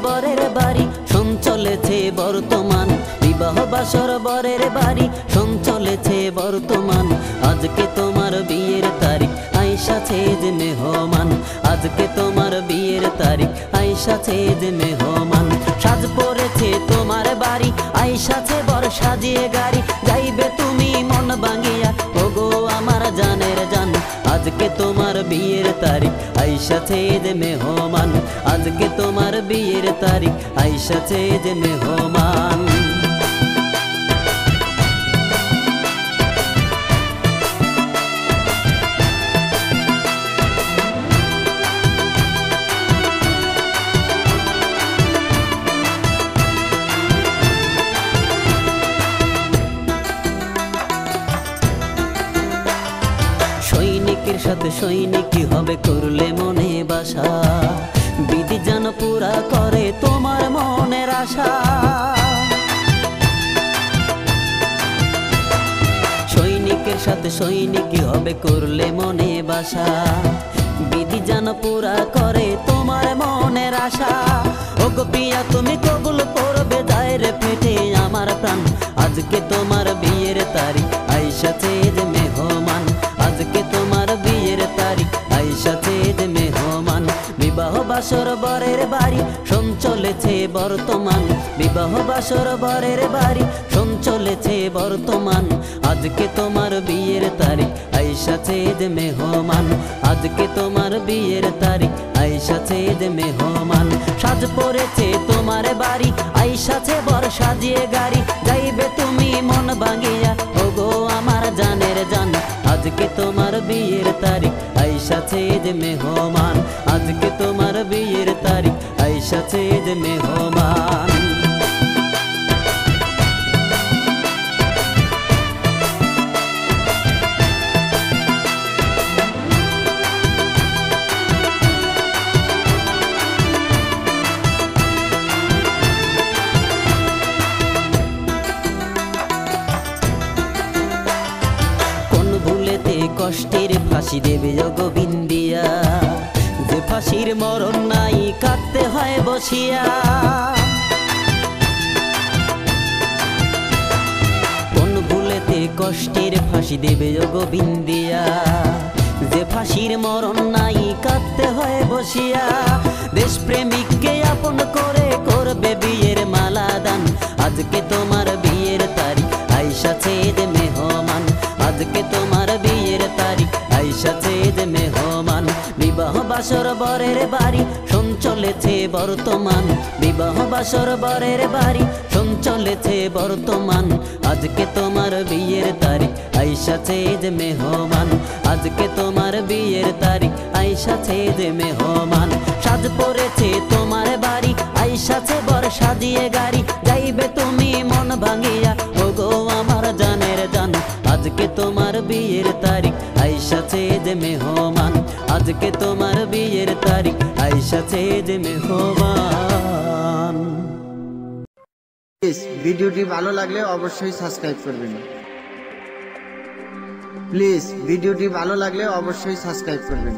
বরের বাড়ি শোন চলেছে বর্তমান, বিবাহ বাসর বরের বাড়ি শোন চলেছে বর্তমান। আজকে তোমার বিয়ের তারিখ আইসাছে যে মেহমান, আজকে তোমার বিয়ের তারিখ আইসাছে যে মেহমান। সাজ পড়েছে তোমার বাড়ি আইসাছে বর সাজিয়ে গাড়ি, যাইবে তুমি মন ভাঙিয়া ওগো আমার জানের জান। আজকে তোমার বিয়ের তারিখ আইসাছে যে মেহমান, আজকে তোমার বিয়ের তারিখ আইসাছে যে মেহমান। সৈনিকের সাথে সৈনিকই হবে করলে মনে বাসা, বিধি যেন পুরা করে তোমার মনের আশা। সৈনিকের সাথে সৈনিকই হবে করলে মনে বাসা, বিধি যেন পুরা করে তোমার মনের আশা। ওগো পিয়া তুমি কবুল করবে যায় রে ফেটে আমার প্রাণ, আজকে তোমার বিয়ের তারিখ আইসাছে যে মেহমান, আজকে তোমার বিয়ের তারিখ আইসাছে যে মেহমান। বিবাহ বাসর বরের বাড়ি শোন চলেছে বর্তমান, বিবাহ বাসর বরের বাড়ি শোন চলেছে বর্তমান। আজকে তোমার বিয়ের তারিখ আইসাছে যে মেহমান, আজকে তোমার বিয়ের তারিখ আইসাছে যে মেহমান। সাজ পড়েছে তোমার বাড়ি আইসাছে বর সাজিয়ে গাড়ি, যাইবে তুমি মন ভাঙিয়া ওগো আমার জানের জান। আজকে তোমার বিয়ের তারিখ আইসাছে যে মেহমান, আজকে তোমার বিয়ের তারিখ আইসাছে যে মেহমান। কষ্টের ফাঁসি দেবে গোবিন্দিয়া, যে ফাঁসির মরণ নাই কাটতে হয় বসিয়া। কোন ভুলেতে কষ্টের ফাঁসি দেবে গোবিন্দিয়া, যে ফাঁসির মরণ নাই কাটতে হয় বসিয়া। দেশপ্রেমিককে আপন করে করবে বিয়ের মালা দান, আজকে তোমার বিয়ের তারিখ আইসাছে যে মেহমান, আজকে তোমার বিয়ের তারিখ আইসাছে যে মেহমান। বিবাহ বাসর বরের বাড়ি শোন চলেছে বর্তমান, বিবাহ বাসর বরের বাড়ি শোন চলেছে বর্তমান। আজকে তোমার বিয়ের তারিখ আইসাছে যে মেহমান, আজকে তোমার বিয়ের তারিখ আইসাছে যে মেহমান। সাজ পড়েছে তোমার বাড়ি আইসাছে বর সাজিয়ে গাড়ি, যাইবে তুমি মন ভাঙিয়া ওগো আমার জানের জান। আজকে তোমার বিয়ের তারিখ আইসাছে যে মেহমান, আজকে তোমার বিয়ের তারিখ আইসাছে যে মেহমান। ভিডিওটি ভালো লাগলে অবশ্যই সাবস্ক্রাইব করবেন। প্লিজ ভিডিওটি ভালো লাগলে অবশ্যই সাবস্ক্রাইব করবেন।